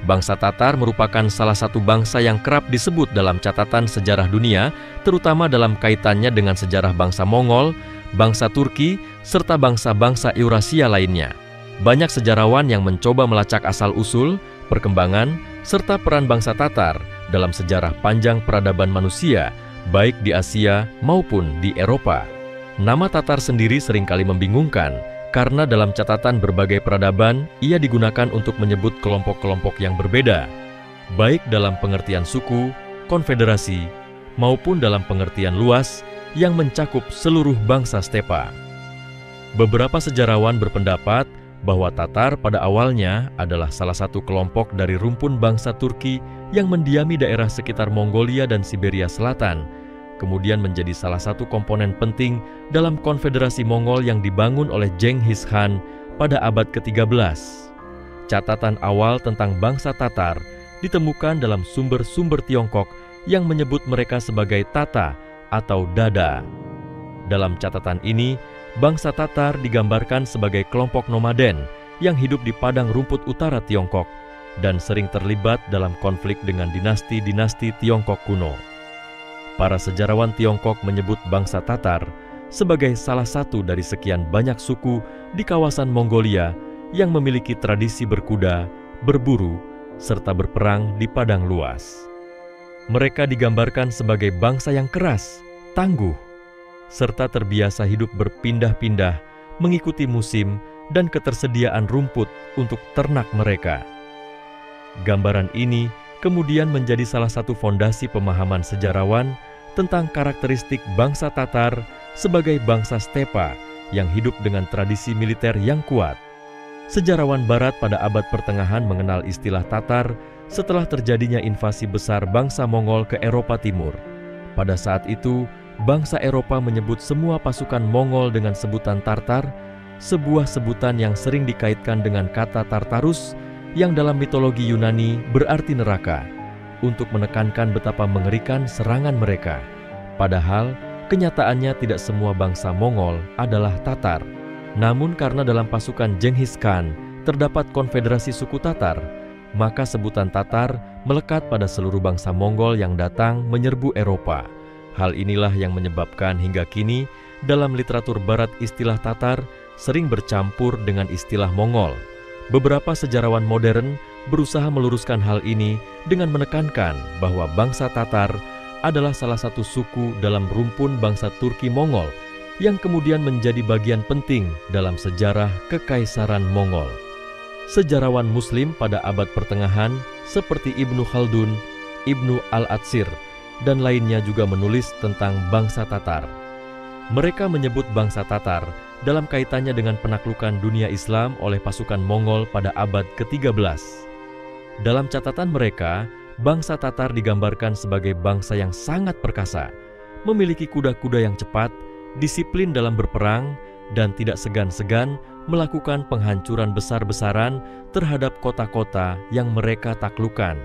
Bangsa Tatar merupakan salah satu bangsa yang kerap disebut dalam catatan sejarah dunia, terutama dalam kaitannya dengan sejarah bangsa Mongol, bangsa Turki, serta bangsa-bangsa Eurasia lainnya. Banyak sejarawan yang mencoba melacak asal-usul, perkembangan, serta peran bangsa Tatar dalam sejarah panjang peradaban manusia, baik di Asia maupun di Eropa. Nama Tatar sendiri seringkali membingungkan, karena dalam catatan berbagai peradaban, ia digunakan untuk menyebut kelompok-kelompok yang berbeda, baik dalam pengertian suku, konfederasi, maupun dalam pengertian luas yang mencakup seluruh bangsa stepa. Beberapa sejarawan berpendapat bahwa Tatar pada awalnya adalah salah satu kelompok dari rumpun bangsa Turki yang mendiami daerah sekitar Mongolia dan Siberia Selatan, kemudian menjadi salah satu komponen penting dalam konfederasi Mongol yang dibangun oleh Genghis Khan pada abad ke-13. Catatan awal tentang bangsa Tatar ditemukan dalam sumber-sumber Tiongkok yang menyebut mereka sebagai Tata atau Dada. Dalam catatan ini, bangsa Tatar digambarkan sebagai kelompok nomaden yang hidup di padang rumput utara Tiongkok dan sering terlibat dalam konflik dengan dinasti-dinasti Tiongkok kuno. Para sejarawan Tiongkok menyebut bangsa Tatar sebagai salah satu dari sekian banyak suku di kawasan Mongolia yang memiliki tradisi berkuda, berburu, serta berperang di padang luas. Mereka digambarkan sebagai bangsa yang keras, tangguh, serta terbiasa hidup berpindah-pindah mengikuti musim dan ketersediaan rumput untuk ternak mereka. Gambaran ini kemudian menjadi salah satu fondasi pemahaman sejarawan tentang karakteristik bangsa Tatar sebagai bangsa stepa yang hidup dengan tradisi militer yang kuat. Sejarawan Barat pada abad pertengahan mengenal istilah Tatar setelah terjadinya invasi besar bangsa Mongol ke Eropa Timur. Pada saat itu, bangsa Eropa menyebut semua pasukan Mongol dengan sebutan Tartar, sebuah sebutan yang sering dikaitkan dengan kata Tartarus yang dalam mitologi Yunani berarti neraka, untuk menekankan betapa mengerikan serangan mereka. Padahal, kenyataannya tidak semua bangsa Mongol adalah Tatar. Namun karena dalam pasukan Genghis Khan terdapat konfederasi suku Tatar, maka sebutan Tatar melekat pada seluruh bangsa Mongol yang datang menyerbu Eropa. Hal inilah yang menyebabkan hingga kini dalam literatur Barat istilah Tatar sering bercampur dengan istilah Mongol. Beberapa sejarawan modern berusaha meluruskan hal ini dengan menekankan bahwa bangsa Tatar adalah salah satu suku dalam rumpun bangsa Turki Mongol yang kemudian menjadi bagian penting dalam sejarah Kekaisaran Mongol. Sejarawan Muslim pada abad pertengahan seperti Ibnu Khaldun, Ibnu Al-Atsir, dan lainnya juga menulis tentang bangsa Tatar. Mereka menyebut bangsa Tatar dalam kaitannya dengan penaklukan dunia Islam oleh pasukan Mongol pada abad ke-13. Dalam catatan mereka, bangsa Tatar digambarkan sebagai bangsa yang sangat perkasa, memiliki kuda-kuda yang cepat, disiplin dalam berperang, dan tidak segan-segan melakukan penghancuran besar-besaran terhadap kota-kota yang mereka taklukkan.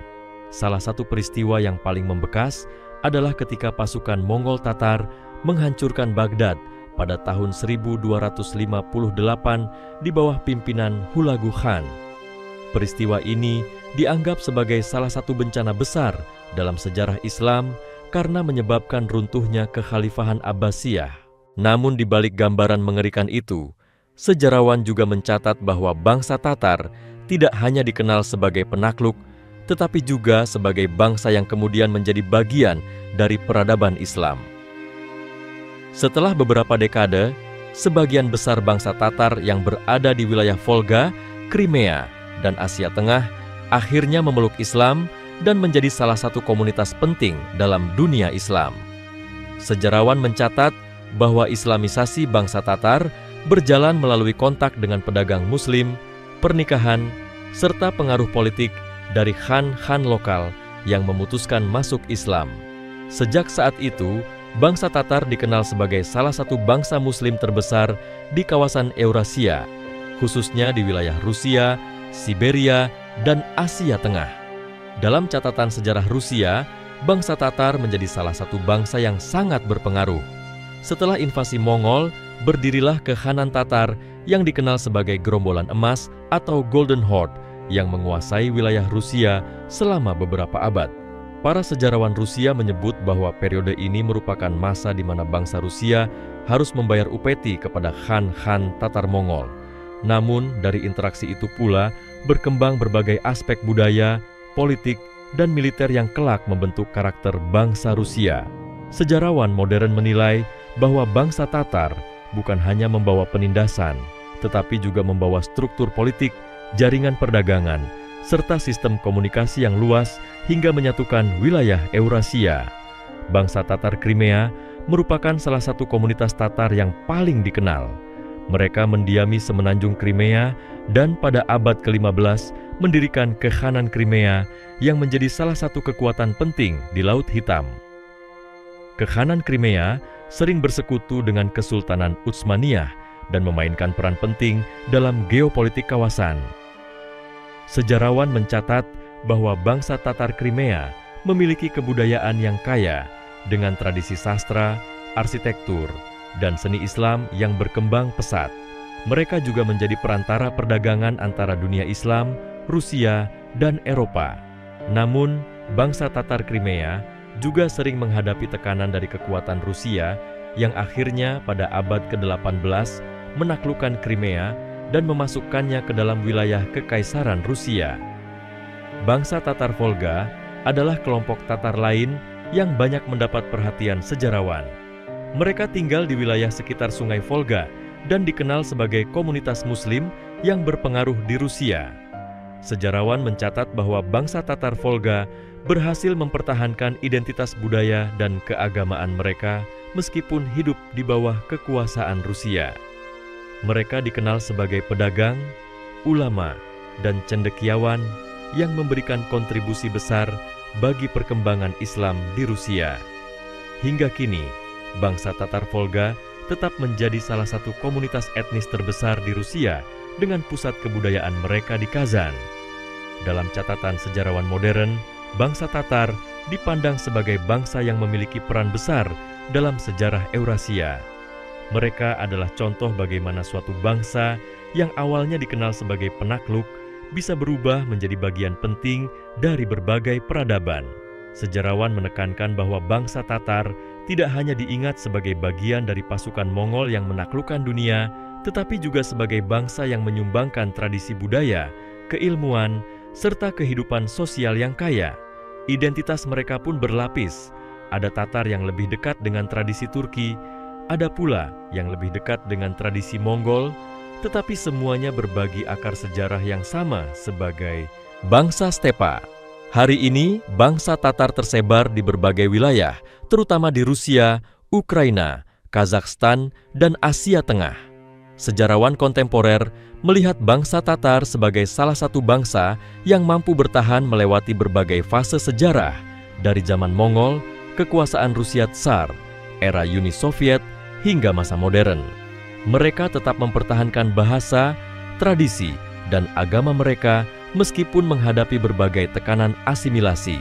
Salah satu peristiwa yang paling membekas adalah ketika pasukan Mongol Tatar menghancurkan Baghdad pada tahun 1258 di bawah pimpinan Hulagu Khan. Peristiwa ini dianggap sebagai salah satu bencana besar dalam sejarah Islam karena menyebabkan runtuhnya kekhalifahan Abbasiyah. Namun di balik gambaran mengerikan itu, sejarawan juga mencatat bahwa bangsa Tatar tidak hanya dikenal sebagai penakluk, tetapi juga sebagai bangsa yang kemudian menjadi bagian dari peradaban Islam. Setelah beberapa dekade, sebagian besar bangsa Tatar yang berada di wilayah Volga, Crimea, dan Asia Tengah akhirnya memeluk Islam dan menjadi salah satu komunitas penting dalam dunia Islam. Sejarawan mencatat bahwa Islamisasi bangsa Tatar berjalan melalui kontak dengan pedagang Muslim, pernikahan, serta pengaruh politik dari khan-khan lokal yang memutuskan masuk Islam. Sejak saat itu, bangsa Tatar dikenal sebagai salah satu bangsa Muslim terbesar di kawasan Eurasia, khususnya di wilayah Rusia, Siberia, dan Asia Tengah. Dalam catatan sejarah Rusia, bangsa Tatar menjadi salah satu bangsa yang sangat berpengaruh. Setelah invasi Mongol, berdirilah Kekhanan Tatar yang dikenal sebagai Gerombolan Emas atau Golden Horde yang menguasai wilayah Rusia selama beberapa abad. Para sejarawan Rusia menyebut bahwa periode ini merupakan masa di mana bangsa Rusia harus membayar upeti kepada khan-khan Tatar Mongol. Namun, dari interaksi itu pula berkembang berbagai aspek budaya, politik, dan militer yang kelak membentuk karakter bangsa Rusia. Sejarawan modern menilai bahwa bangsa Tatar bukan hanya membawa penindasan, tetapi juga membawa struktur politik, jaringan perdagangan, serta sistem komunikasi yang luas hingga menyatukan wilayah Eurasia. Bangsa Tatar Crimea merupakan salah satu komunitas Tatar yang paling dikenal. Mereka mendiami semenanjung Crimea dan pada abad ke-15 mendirikan Kekhanan Crimea yang menjadi salah satu kekuatan penting di Laut Hitam. Kekhanan Crimea sering bersekutu dengan Kesultanan Utsmaniyah dan memainkan peran penting dalam geopolitik kawasan. Sejarawan mencatat bahwa bangsa Tatar Crimea memiliki kebudayaan yang kaya dengan tradisi sastra, arsitektur, dan seni Islam yang berkembang pesat. Mereka juga menjadi perantara perdagangan antara dunia Islam, Rusia, dan Eropa. Namun, bangsa Tatar Crimea juga sering menghadapi tekanan dari kekuatan Rusia yang akhirnya pada abad ke-18 menaklukkan Crimea dan memasukkannya ke dalam wilayah Kekaisaran Rusia. Bangsa Tatar Volga adalah kelompok Tatar lain yang banyak mendapat perhatian sejarawan. Mereka tinggal di wilayah sekitar Sungai Volga dan dikenal sebagai komunitas Muslim yang berpengaruh di Rusia. Sejarawan mencatat bahwa bangsa Tatar Volga berhasil mempertahankan identitas budaya dan keagamaan mereka meskipun hidup di bawah kekuasaan Rusia. Mereka dikenal sebagai pedagang, ulama, dan cendekiawan yang memberikan kontribusi besar bagi perkembangan Islam di Rusia. Hingga kini, bangsa Tatar Volga tetap menjadi salah satu komunitas etnis terbesar di Rusia dengan pusat kebudayaan mereka di Kazan. Dalam catatan sejarawan modern, bangsa Tatar dipandang sebagai bangsa yang memiliki peran besar dalam sejarah Eurasia. Mereka adalah contoh bagaimana suatu bangsa yang awalnya dikenal sebagai penakluk bisa berubah menjadi bagian penting dari berbagai peradaban. Sejarawan menekankan bahwa bangsa Tatar tidak hanya diingat sebagai bagian dari pasukan Mongol yang menaklukkan dunia, tetapi juga sebagai bangsa yang menyumbangkan tradisi budaya, keilmuan, serta kehidupan sosial yang kaya. Identitas mereka pun berlapis. Ada Tatar yang lebih dekat dengan tradisi Turki, ada pula yang lebih dekat dengan tradisi Mongol, tetapi semuanya berbagi akar sejarah yang sama sebagai bangsa stepa. Hari ini, bangsa Tatar tersebar di berbagai wilayah, terutama di Rusia, Ukraina, Kazakhstan, dan Asia Tengah. Sejarawan kontemporer melihat bangsa Tatar sebagai salah satu bangsa yang mampu bertahan melewati berbagai fase sejarah, dari zaman Mongol, kekuasaan Rusia Tsar, era Uni Soviet, hingga masa modern. Mereka tetap mempertahankan bahasa, tradisi, dan agama mereka meskipun menghadapi berbagai tekanan asimilasi.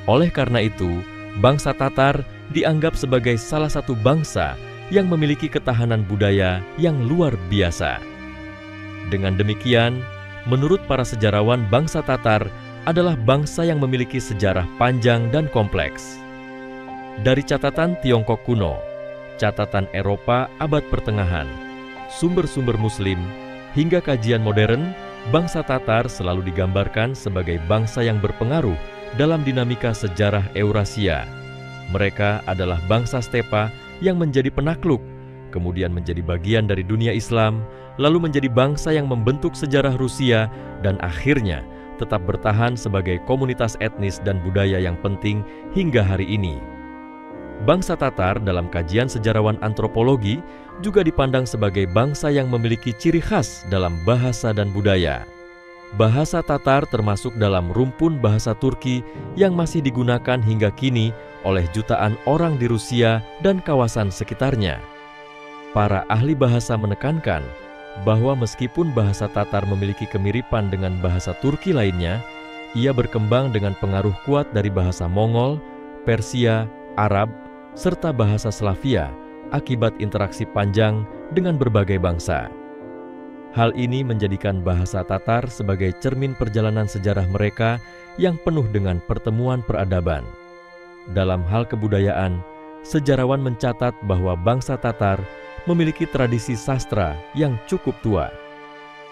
Oleh karena itu, bangsa Tatar dianggap sebagai salah satu bangsa yang memiliki ketahanan budaya yang luar biasa. Dengan demikian, menurut para sejarawan, bangsa Tatar adalah bangsa yang memiliki sejarah panjang dan kompleks. Dari catatan Tiongkok kuno, catatan Eropa abad pertengahan, sumber-sumber Muslim, hingga kajian modern, bangsa Tatar selalu digambarkan sebagai bangsa yang berpengaruh dalam dinamika sejarah Eurasia. Mereka adalah bangsa stepa yang menjadi penakluk, kemudian menjadi bagian dari dunia Islam, lalu menjadi bangsa yang membentuk sejarah Rusia, dan akhirnya tetap bertahan sebagai komunitas etnis dan budaya yang penting hingga hari ini. Bangsa Tatar dalam kajian sejarawan antropologi juga dipandang sebagai bangsa yang memiliki ciri khas dalam bahasa dan budaya. Bahasa Tatar termasuk dalam rumpun bahasa Turki yang masih digunakan hingga kini oleh jutaan orang di Rusia dan kawasan sekitarnya. Para ahli bahasa menekankan bahwa meskipun bahasa Tatar memiliki kemiripan dengan bahasa Turki lainnya, ia berkembang dengan pengaruh kuat dari bahasa Mongol, Persia, Arab, serta bahasa Slavia akibat interaksi panjang dengan berbagai bangsa. Hal ini menjadikan bahasa Tatar sebagai cermin perjalanan sejarah mereka yang penuh dengan pertemuan peradaban. Dalam hal kebudayaan, sejarawan mencatat bahwa bangsa Tatar memiliki tradisi sastra yang cukup tua.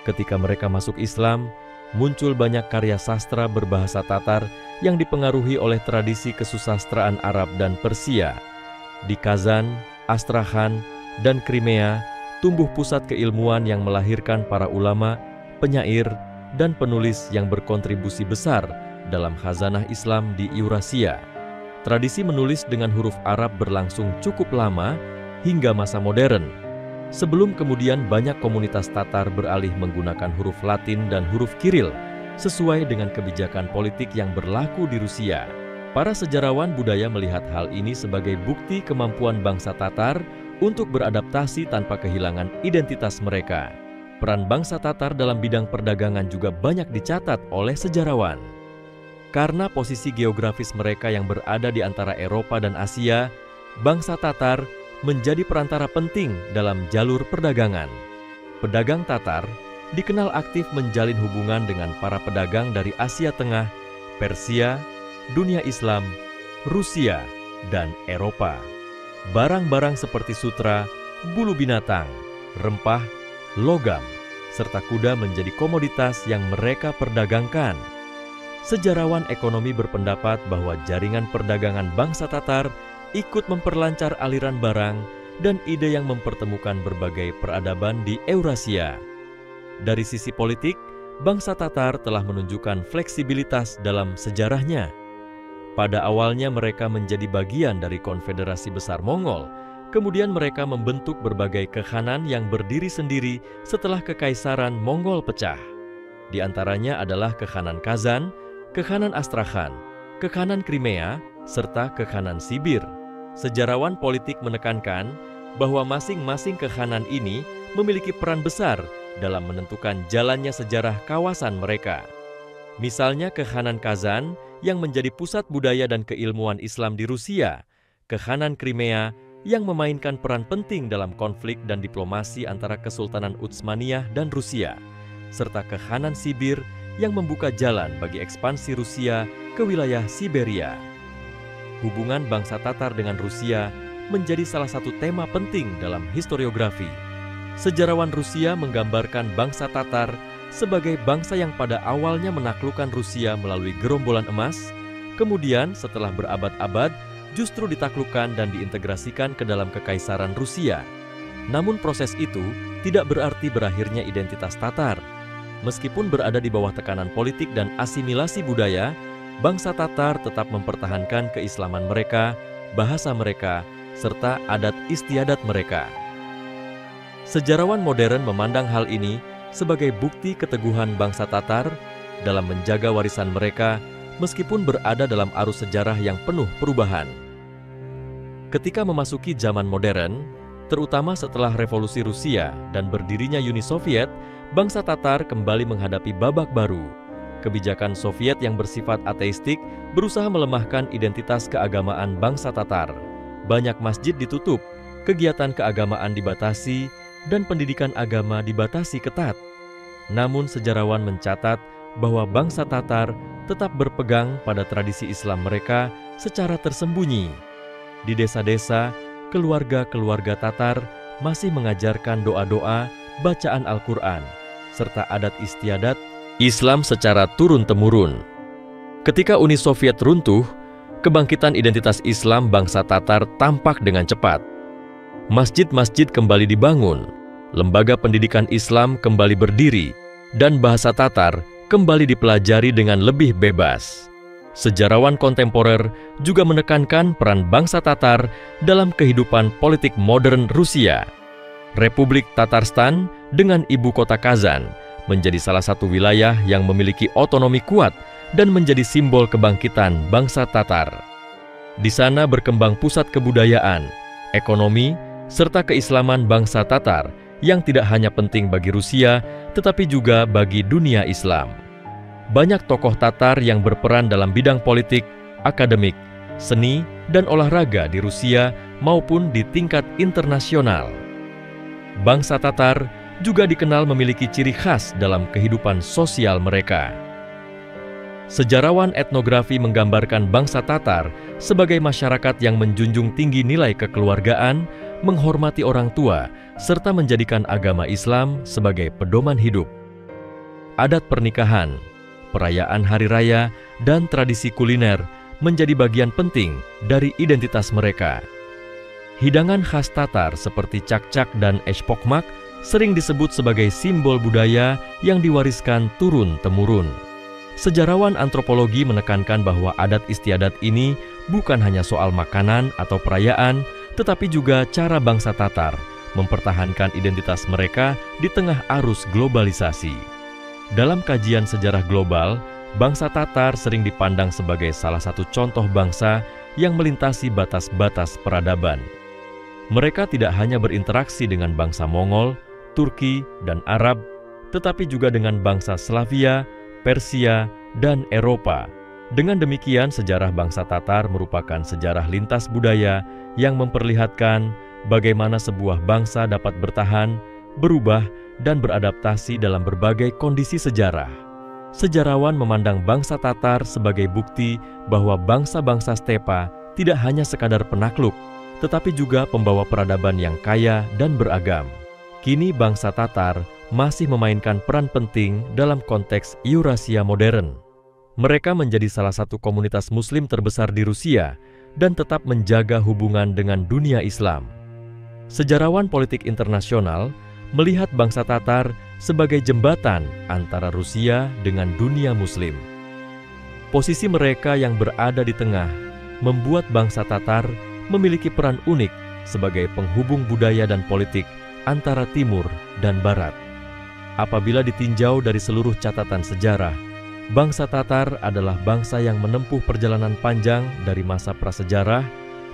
Ketika mereka masuk Islam, muncul banyak karya sastra berbahasa Tatar yang dipengaruhi oleh tradisi kesusastraan Arab dan Persia. Di Kazan, Astrakhan, dan Crimea, tumbuh pusat keilmuan yang melahirkan para ulama, penyair, dan penulis yang berkontribusi besar dalam khazanah Islam di Eurasia. Tradisi menulis dengan huruf Arab berlangsung cukup lama hingga masa modern, sebelum kemudian banyak komunitas Tatar beralih menggunakan huruf Latin dan huruf Kiril sesuai dengan kebijakan politik yang berlaku di Rusia. Para sejarawan budaya melihat hal ini sebagai bukti kemampuan bangsa Tatar untuk beradaptasi tanpa kehilangan identitas mereka. Peran bangsa Tatar dalam bidang perdagangan juga banyak dicatat oleh sejarawan. Karena posisi geografis mereka yang berada di antara Eropa dan Asia, bangsa Tatar menjadi perantara penting dalam jalur perdagangan. Pedagang Tatar dikenal aktif menjalin hubungan dengan para pedagang dari Asia Tengah, Persia, dunia Islam, Rusia, dan Eropa. Barang-barang seperti sutra, bulu binatang, rempah, logam, serta kuda menjadi komoditas yang mereka perdagangkan. Sejarawan ekonomi berpendapat bahwa jaringan perdagangan bangsa Tatar ikut memperlancar aliran barang dan ide yang mempertemukan berbagai peradaban di Eurasia. Dari sisi politik, bangsa Tatar telah menunjukkan fleksibilitas dalam sejarahnya. Pada awalnya mereka menjadi bagian dari konfederasi besar Mongol, kemudian mereka membentuk berbagai kekhanan yang berdiri sendiri setelah kekaisaran Mongol pecah. Di antaranya adalah Kekhanan Kazan, Kekhanan Astrakhan, Kekhanan Crimea, serta Kekhanan Sibir. Sejarawan politik menekankan bahwa masing-masing kekhanan ini memiliki peran besar dalam menentukan jalannya sejarah kawasan mereka. Misalnya Kekhanan Kazan yang menjadi pusat budaya dan keilmuan Islam di Rusia, Kekhanan Crimea yang memainkan peran penting dalam konflik dan diplomasi antara Kesultanan Utsmaniyah dan Rusia, serta Kekhanan Sibir yang membuka jalan bagi ekspansi Rusia ke wilayah Siberia. Hubungan bangsa Tatar dengan Rusia menjadi salah satu tema penting dalam historiografi. Sejarawan Rusia menggambarkan bangsa Tatar sebagai bangsa yang pada awalnya menaklukkan Rusia melalui gerombolan emas, kemudian setelah berabad-abad justru ditaklukkan dan diintegrasikan ke dalam kekaisaran Rusia. Namun proses itu tidak berarti berakhirnya identitas Tatar. Meskipun berada di bawah tekanan politik dan asimilasi budaya, bangsa Tatar tetap mempertahankan keislaman mereka, bahasa mereka, serta adat istiadat mereka. Sejarawan modern memandang hal ini sebagai bukti keteguhan bangsa Tatar dalam menjaga warisan mereka meskipun berada dalam arus sejarah yang penuh perubahan. Ketika memasuki zaman modern, terutama setelah revolusi Rusia dan berdirinya Uni Soviet, bangsa Tatar kembali menghadapi babak baru. Kebijakan Soviet yang bersifat ateistik berusaha melemahkan identitas keagamaan bangsa Tatar. Banyak masjid ditutup, kegiatan keagamaan dibatasi, dan pendidikan agama dibatasi ketat. Namun sejarawan mencatat bahwa bangsa Tatar tetap berpegang pada tradisi Islam mereka secara tersembunyi. Di desa-desa, keluarga-keluarga Tatar masih mengajarkan doa-doa, bacaan Al-Quran, serta adat istiadat Islam secara turun-temurun. Ketika Uni Soviet runtuh, kebangkitan identitas Islam bangsa Tatar tampak dengan cepat. Masjid-masjid kembali dibangun, lembaga pendidikan Islam kembali berdiri, dan bahasa Tatar kembali dipelajari dengan lebih bebas. Sejarawan kontemporer juga menekankan peran bangsa Tatar dalam kehidupan politik modern Rusia. Republik Tatarstan dengan ibu kota Kazan menjadi salah satu wilayah yang memiliki otonomi kuat dan menjadi simbol kebangkitan bangsa Tatar. Di sana berkembang pusat kebudayaan, ekonomi, serta keislaman bangsa Tatar yang tidak hanya penting bagi Rusia, tetapi juga bagi dunia Islam. Banyak tokoh Tatar yang berperan dalam bidang politik, akademik, seni, dan olahraga di Rusia maupun di tingkat internasional. Bangsa Tatar juga dikenal memiliki ciri khas dalam kehidupan sosial mereka. Sejarawan etnografi menggambarkan bangsa Tatar sebagai masyarakat yang menjunjung tinggi nilai kekeluargaan, menghormati orang tua, serta menjadikan agama Islam sebagai pedoman hidup. Adat pernikahan, perayaan hari raya, dan tradisi kuliner menjadi bagian penting dari identitas mereka. Hidangan khas Tatar seperti cak-cak dan eshpokmak sering disebut sebagai simbol budaya yang diwariskan turun-temurun. Sejarawan antropologi menekankan bahwa adat istiadat ini bukan hanya soal makanan atau perayaan, tetapi juga cara bangsa Tatar mempertahankan identitas mereka di tengah arus globalisasi. Dalam kajian sejarah global, bangsa Tatar sering dipandang sebagai salah satu contoh bangsa yang melintasi batas-batas peradaban. Mereka tidak hanya berinteraksi dengan bangsa Mongol, Turki, dan Arab, tetapi juga dengan bangsa Slavia, Persia, dan Eropa. Dengan demikian, sejarah bangsa Tatar merupakan sejarah lintas budaya yang memperlihatkan bagaimana sebuah bangsa dapat bertahan, berubah, dan beradaptasi dalam berbagai kondisi sejarah. Sejarawan memandang bangsa Tatar sebagai bukti bahwa bangsa-bangsa stepa tidak hanya sekadar penakluk, tetapi juga pembawa peradaban yang kaya dan beragam. Kini bangsa Tatar masih memainkan peran penting dalam konteks Eurasia modern. Mereka menjadi salah satu komunitas Muslim terbesar di Rusia dan tetap menjaga hubungan dengan dunia Islam. Sejarawan politik internasional melihat bangsa Tatar sebagai jembatan antara Rusia dengan dunia Muslim. Posisi mereka yang berada di tengah membuat bangsa Tatar memiliki peran unik sebagai penghubung budaya dan politik antara Timur dan Barat. Apabila ditinjau dari seluruh catatan sejarah, bangsa Tatar adalah bangsa yang menempuh perjalanan panjang dari masa prasejarah,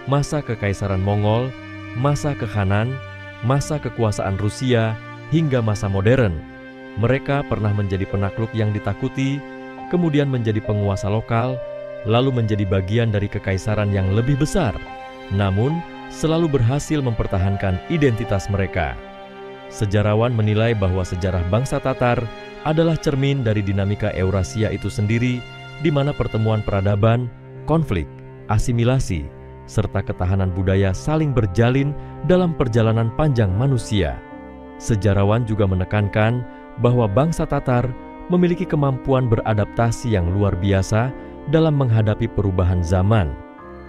masa kekaisaran Mongol, masa kekhanan, masa kekuasaan Rusia, hingga masa modern. Mereka pernah menjadi penakluk yang ditakuti, kemudian menjadi penguasa lokal, lalu menjadi bagian dari kekaisaran yang lebih besar, namun selalu berhasil mempertahankan identitas mereka. Sejarawan menilai bahwa sejarah bangsa Tatar adalah cermin dari dinamika Eurasia itu sendiri, di mana pertemuan peradaban, konflik, asimilasi, serta ketahanan budaya saling berjalin dalam perjalanan panjang manusia. Sejarawan juga menekankan bahwa bangsa Tatar memiliki kemampuan beradaptasi yang luar biasa dalam menghadapi perubahan zaman.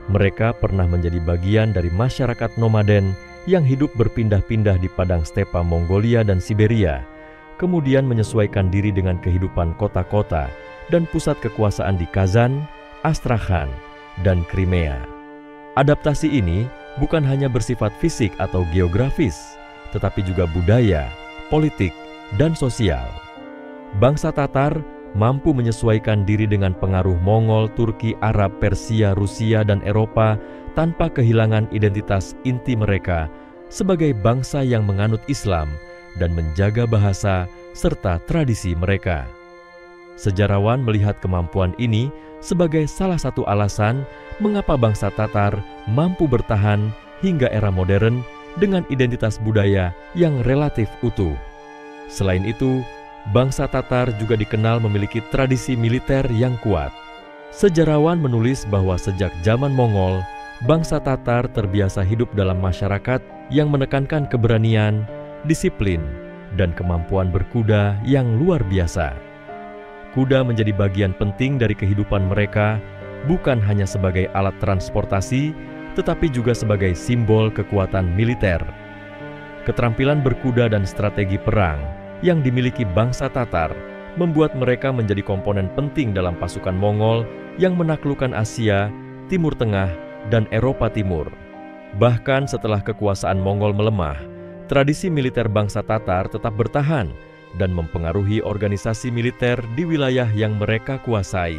Mereka pernah menjadi bagian dari masyarakat nomaden yang hidup berpindah-pindah di padang stepa Mongolia dan Siberia, kemudian menyesuaikan diri dengan kehidupan kota-kota dan pusat kekuasaan di Kazan, Astrakhan, dan Crimea. Adaptasi ini bukan hanya bersifat fisik atau geografis, tetapi juga budaya, politik, dan sosial. Bangsa Tatar mampu menyesuaikan diri dengan pengaruh Mongol, Turki, Arab, Persia, Rusia, dan Eropa tanpa kehilangan identitas inti mereka sebagai bangsa yang menganut Islam dan menjaga bahasa serta tradisi mereka. Sejarawan melihat kemampuan ini sebagai salah satu alasan mengapa bangsa Tatar mampu bertahan hingga era modern dengan identitas budaya yang relatif utuh. Selain itu, bangsa Tatar juga dikenal memiliki tradisi militer yang kuat. Sejarawan menulis bahwa sejak zaman Mongol, bangsa Tatar terbiasa hidup dalam masyarakat yang menekankan keberanian, disiplin, dan kemampuan berkuda yang luar biasa. Kuda menjadi bagian penting dari kehidupan mereka, bukan hanya sebagai alat transportasi, tetapi juga sebagai simbol kekuatan militer. Keterampilan berkuda dan strategi perang yang dimiliki bangsa Tatar membuat mereka menjadi komponen penting dalam pasukan Mongol yang menaklukkan Asia, Timur Tengah, dan Eropa Timur. Bahkan setelah kekuasaan Mongol melemah, tradisi militer bangsa Tatar tetap bertahan dan mempengaruhi organisasi militer di wilayah yang mereka kuasai.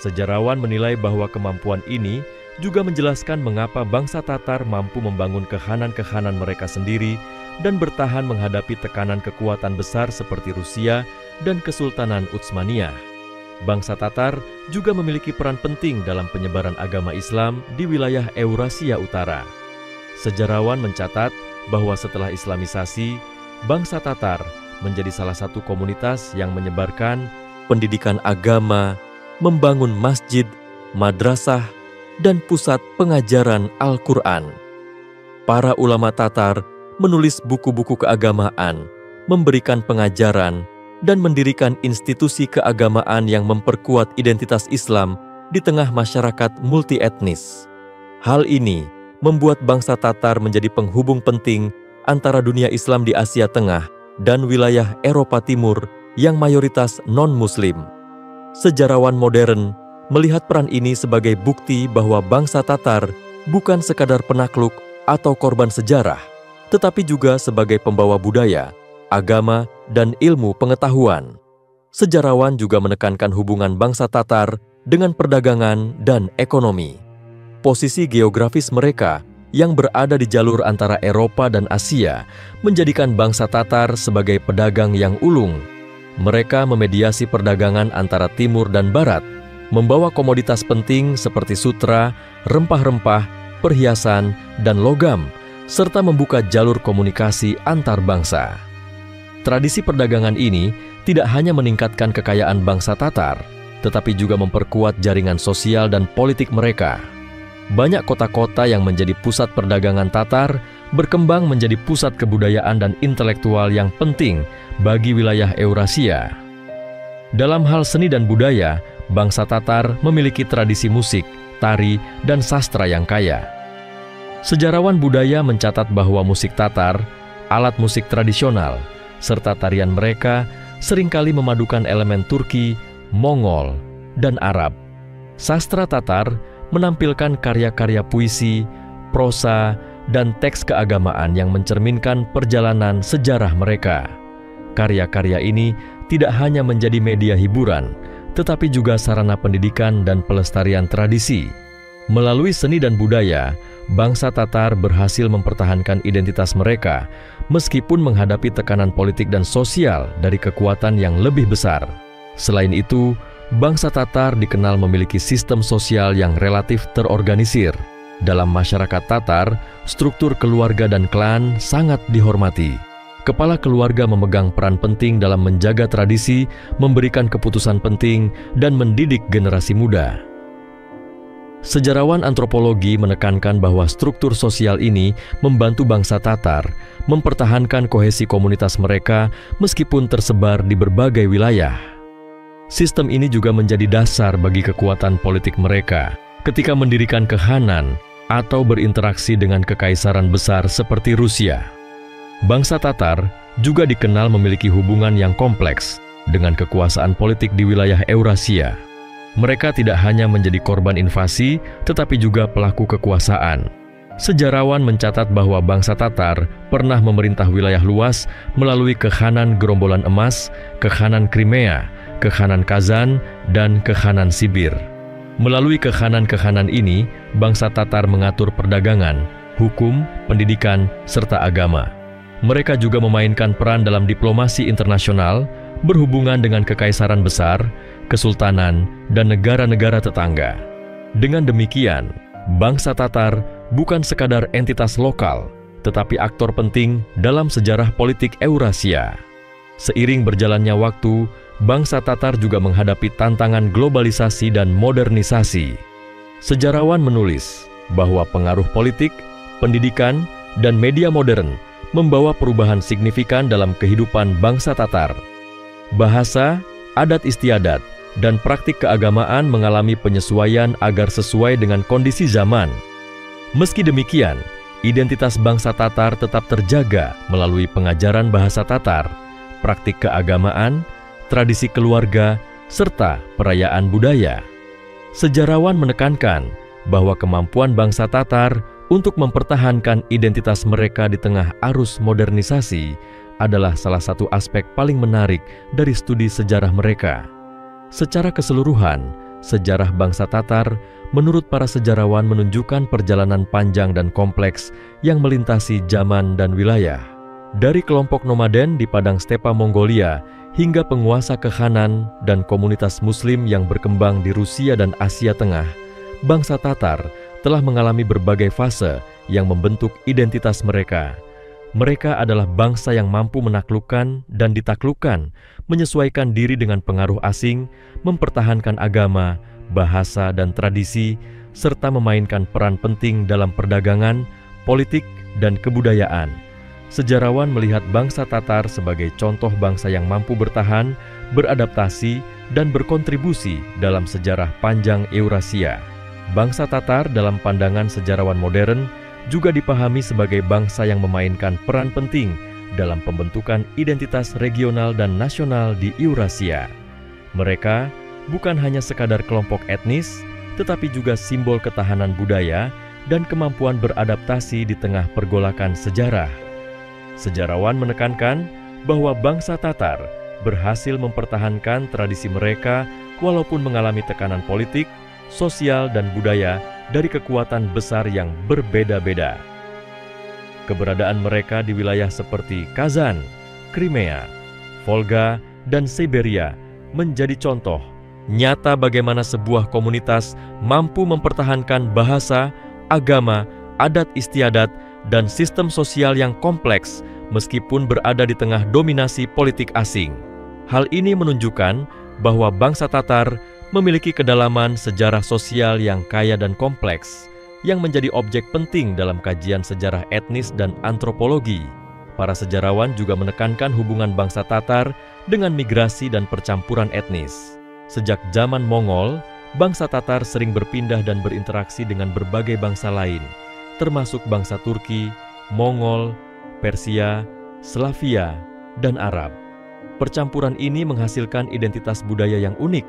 Sejarawan menilai bahwa kemampuan ini juga menjelaskan mengapa bangsa Tatar mampu membangun kekhanan-kekhanan mereka sendiri dan bertahan menghadapi tekanan kekuatan besar seperti Rusia dan Kesultanan Utsmaniyah. Bangsa Tatar juga memiliki peran penting dalam penyebaran agama Islam di wilayah Eurasia Utara. Sejarawan mencatat bahwa setelah Islamisasi, bangsa Tatar menjadi salah satu komunitas yang menyebarkan pendidikan agama, membangun masjid, madrasah, dan pusat pengajaran Al-Quran. Para ulama Tatar menulis buku-buku keagamaan, memberikan pengajaran, dan mendirikan institusi keagamaan yang memperkuat identitas Islam di tengah masyarakat multietnis. Hal ini membuat bangsa Tatar menjadi penghubung penting antara dunia Islam di Asia Tengah dan wilayah Eropa Timur yang mayoritas non-Muslim. Sejarawan modern melihat peran ini sebagai bukti bahwa bangsa Tatar bukan sekadar penakluk atau korban sejarah, tetapi juga sebagai pembawa budaya, agama, dan ilmu pengetahuan. Sejarawan juga menekankan hubungan bangsa Tatar dengan perdagangan dan ekonomi. Posisi geografis mereka yang berada di jalur antara Eropa dan Asia menjadikan bangsa Tatar sebagai pedagang yang ulung. Mereka memediasi perdagangan antara timur dan barat, membawa komoditas penting seperti sutra, rempah-rempah, perhiasan, dan logam, serta membuka jalur komunikasi antar bangsa. Tradisi perdagangan ini tidak hanya meningkatkan kekayaan bangsa Tatar, tetapi juga memperkuat jaringan sosial dan politik mereka. Banyak kota-kota yang menjadi pusat perdagangan Tatar berkembang menjadi pusat kebudayaan dan intelektual yang penting bagi wilayah Eurasia. Dalam hal seni dan budaya, bangsa Tatar memiliki tradisi musik, tari, dan sastra yang kaya. Sejarawan budaya mencatat bahwa musik Tatar, alat musik tradisional, serta tarian mereka seringkali memadukan elemen Turki, Mongol, dan Arab. Sastra Tatar menampilkan karya-karya puisi, prosa, dan teks keagamaan yang mencerminkan perjalanan sejarah mereka. Karya-karya ini tidak hanya menjadi media hiburan, tetapi juga sarana pendidikan dan pelestarian tradisi. Melalui seni dan budaya, bangsa Tatar berhasil mempertahankan identitas mereka meskipun menghadapi tekanan politik dan sosial dari kekuatan yang lebih besar. Selain itu, bangsa Tatar dikenal memiliki sistem sosial yang relatif terorganisir. Dalam masyarakat Tatar, struktur keluarga dan klan sangat dihormati. Kepala keluarga memegang peran penting dalam menjaga tradisi, memberikan keputusan penting, dan mendidik generasi muda. Sejarawan antropologi menekankan bahwa struktur sosial ini membantu bangsa Tatar mempertahankan kohesi komunitas mereka meskipun tersebar di berbagai wilayah. Sistem ini juga menjadi dasar bagi kekuatan politik mereka ketika mendirikan kekhanan atau berinteraksi dengan kekaisaran besar seperti Rusia. Bangsa Tatar juga dikenal memiliki hubungan yang kompleks dengan kekuasaan politik di wilayah Eurasia. Mereka tidak hanya menjadi korban invasi, tetapi juga pelaku kekuasaan. Sejarawan mencatat bahwa bangsa Tatar pernah memerintah wilayah luas melalui Kekhanan Gerombolan Emas, Kekhanan Crimea, Kekhanan Kazan, dan Kekhanan Sibir. Melalui kekhanan-kekhanan ini, bangsa Tatar mengatur perdagangan, hukum, pendidikan, serta agama. Mereka juga memainkan peran dalam diplomasi internasional, berhubungan dengan kekaisaran besar, kesultanan, dan negara-negara tetangga. Dengan demikian, bangsa Tatar bukan sekadar entitas lokal, tetapi aktor penting dalam sejarah politik Eurasia. Seiring berjalannya waktu, bangsa Tatar juga menghadapi tantangan globalisasi dan modernisasi. Sejarawan menulis bahwa pengaruh politik, pendidikan, dan media modern membawa perubahan signifikan dalam kehidupan bangsa Tatar. Bahasa, adat istiadat, dan praktik keagamaan mengalami penyesuaian agar sesuai dengan kondisi zaman. Meski demikian, identitas bangsa Tatar tetap terjaga melalui pengajaran bahasa Tatar, praktik keagamaan, tradisi keluarga, serta perayaan budaya. Sejarawan menekankan bahwa kemampuan bangsa Tatar untuk mempertahankan identitas mereka di tengah arus modernisasi adalah salah satu aspek paling menarik dari studi sejarah mereka. Secara keseluruhan, sejarah bangsa Tatar menurut para sejarawan menunjukkan perjalanan panjang dan kompleks yang melintasi zaman dan wilayah. Dari kelompok nomaden di padang stepa Mongolia hingga penguasa kekhanan dan komunitas muslim yang berkembang di Rusia dan Asia Tengah, bangsa Tatar telah mengalami berbagai fase yang membentuk identitas mereka. Mereka adalah bangsa yang mampu menaklukkan dan ditaklukkan, menyesuaikan diri dengan pengaruh asing, mempertahankan agama, bahasa, dan tradisi, serta memainkan peran penting dalam perdagangan, politik, dan kebudayaan. Sejarawan melihat bangsa Tatar sebagai contoh bangsa yang mampu bertahan, beradaptasi, dan berkontribusi dalam sejarah panjang Eurasia. Bangsa Tatar dalam pandangan sejarawan modern juga dipahami sebagai bangsa yang memainkan peran penting dalam pembentukan identitas regional dan nasional di Eurasia. Mereka bukan hanya sekadar kelompok etnis, tetapi juga simbol ketahanan budaya dan kemampuan beradaptasi di tengah pergolakan sejarah. Sejarawan menekankan bahwa bangsa Tatar berhasil mempertahankan tradisi mereka walaupun mengalami tekanan politik, sosial, dan budaya dari kekuatan besar yang berbeda-beda. Keberadaan mereka di wilayah seperti Kazan, Crimea, Volga, dan Siberia menjadi contoh nyata bagaimana sebuah komunitas mampu mempertahankan bahasa, agama, adat istiadat, dan sistem sosial yang kompleks meskipun berada di tengah dominasi politik asing. Hal ini menunjukkan bahwa bangsa Tatar memiliki kedalaman sejarah sosial yang kaya dan kompleks, yang menjadi objek penting dalam kajian sejarah etnis dan antropologi. Para sejarawan juga menekankan hubungan bangsa Tatar dengan migrasi dan percampuran etnis. Sejak zaman Mongol, bangsa Tatar sering berpindah dan berinteraksi dengan berbagai bangsa lain, termasuk bangsa Turki, Mongol, Persia, Slavia, dan Arab. Percampuran ini menghasilkan identitas budaya yang unik,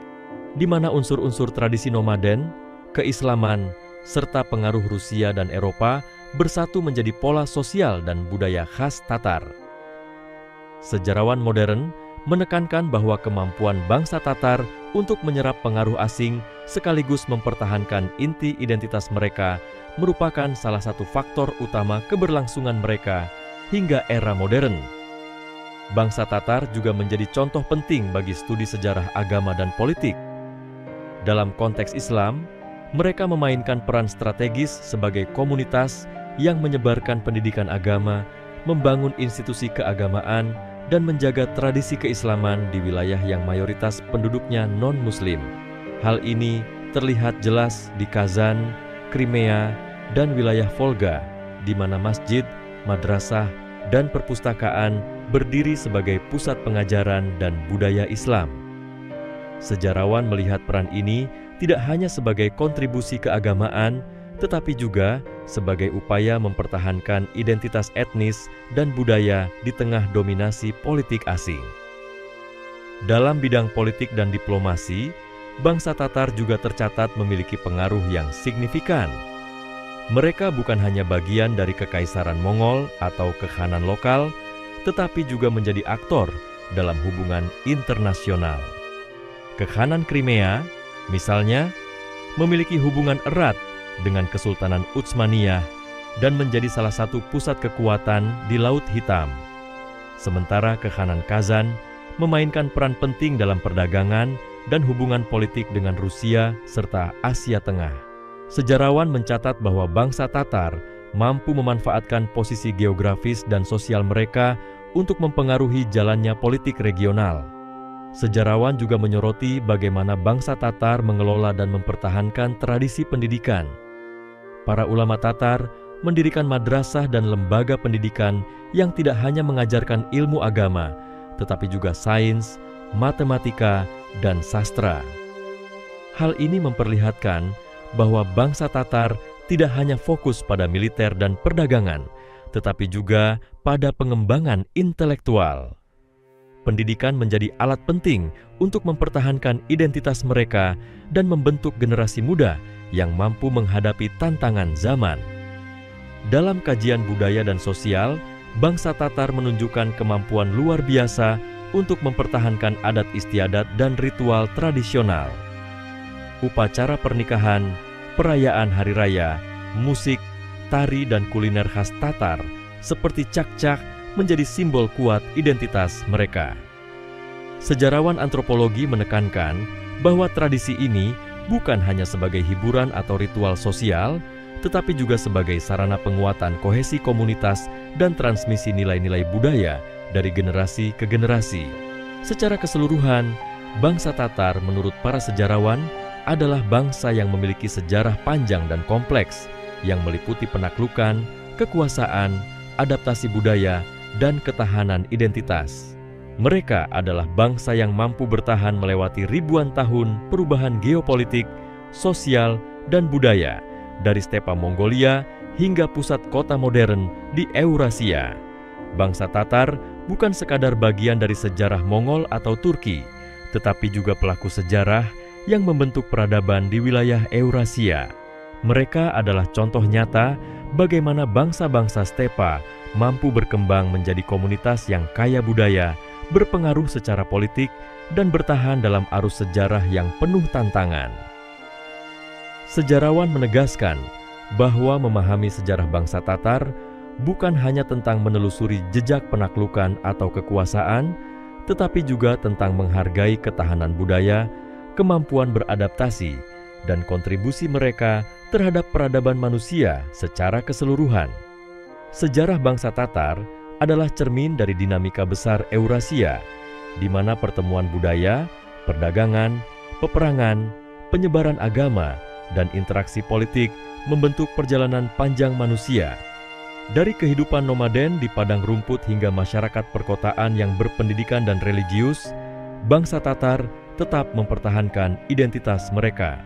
di mana unsur-unsur tradisi nomaden, keislaman, serta pengaruh Rusia dan Eropa bersatu menjadi pola sosial dan budaya khas Tatar. Sejarawan modern menekankan bahwa kemampuan bangsa Tatar untuk menyerap pengaruh asing sekaligus mempertahankan inti identitas mereka merupakan salah satu faktor utama keberlangsungan mereka hingga era modern. Bangsa Tatar juga menjadi contoh penting bagi studi sejarah agama dan politik. Dalam konteks Islam, mereka memainkan peran strategis sebagai komunitas yang menyebarkan pendidikan agama, membangun institusi keagamaan, dan menjaga tradisi keislaman di wilayah yang mayoritas penduduknya non-Muslim. Hal ini terlihat jelas di Kazan, Crimea, dan wilayah Volga, di mana masjid, madrasah, dan perpustakaan berdiri sebagai pusat pengajaran dan budaya Islam. Sejarawan melihat peran ini tidak hanya sebagai kontribusi keagamaan, tetapi juga sebagai upaya mempertahankan identitas etnis dan budaya di tengah dominasi politik asing. Dalam bidang politik dan diplomasi, bangsa Tatar juga tercatat memiliki pengaruh yang signifikan. Mereka bukan hanya bagian dari Kekaisaran Mongol atau kekhanan lokal, tetapi juga menjadi aktor dalam hubungan internasional. Kekhanan Crimea, misalnya, memiliki hubungan erat dengan Kesultanan Utsmaniyah dan menjadi salah satu pusat kekuatan di Laut Hitam. Sementara Kekhanan Kazan memainkan peran penting dalam perdagangan dan hubungan politik dengan Rusia serta Asia Tengah. Sejarawan mencatat bahwa bangsa Tatar mampu memanfaatkan posisi geografis dan sosial mereka untuk mempengaruhi jalannya politik regional. Sejarawan juga menyoroti bagaimana bangsa Tatar mengelola dan mempertahankan tradisi pendidikan. Para ulama Tatar mendirikan madrasah dan lembaga pendidikan yang tidak hanya mengajarkan ilmu agama, tetapi juga sains, matematika, dan sastra. Hal ini memperlihatkan bahwa bangsa Tatar tidak hanya fokus pada militer dan perdagangan, tetapi juga pada pengembangan intelektual. Pendidikan menjadi alat penting untuk mempertahankan identitas mereka dan membentuk generasi muda yang mampu menghadapi tantangan zaman. Dalam kajian budaya dan sosial, bangsa Tatar menunjukkan kemampuan luar biasa untuk mempertahankan adat istiadat dan ritual tradisional. Upacara pernikahan, perayaan hari raya, musik, tari, dan kuliner khas Tatar seperti cak-cak menjadi simbol kuat identitas mereka. Sejarawan antropologi menekankan bahwa tradisi ini bukan hanya sebagai hiburan atau ritual sosial, tetapi juga sebagai sarana penguatan kohesi komunitas dan transmisi nilai-nilai budaya dari generasi ke generasi. Secara keseluruhan, bangsa Tatar menurut para sejarawan adalah bangsa yang memiliki sejarah panjang dan kompleks yang meliputi penaklukan, kekuasaan, adaptasi budaya, dan ketahanan identitas. Mereka adalah bangsa yang mampu bertahan melewati ribuan tahun perubahan geopolitik, sosial, dan budaya dari stepa Mongolia hingga pusat kota modern di Eurasia. Bangsa Tatar bukan sekadar bagian dari sejarah Mongol atau Turki, tetapi juga pelaku sejarah yang membentuk peradaban di wilayah Eurasia. Mereka adalah contoh nyata bagaimana bangsa-bangsa stepa mampu berkembang menjadi komunitas yang kaya budaya, berpengaruh secara politik, dan bertahan dalam arus sejarah yang penuh tantangan. Sejarawan menegaskan bahwa memahami sejarah bangsa Tatar bukan hanya tentang menelusuri jejak penaklukan atau kekuasaan, tetapi juga tentang menghargai ketahanan budaya, kemampuan beradaptasi, dan kontribusi mereka terhadap peradaban manusia secara keseluruhan. Sejarah bangsa Tatar adalah cermin dari dinamika besar Eurasia, di mana pertemuan budaya, perdagangan, peperangan, penyebaran agama, dan interaksi politik membentuk perjalanan panjang manusia. Dari kehidupan nomaden di padang rumput hingga masyarakat perkotaan yang berpendidikan dan religius, bangsa Tatar tetap mempertahankan identitas mereka.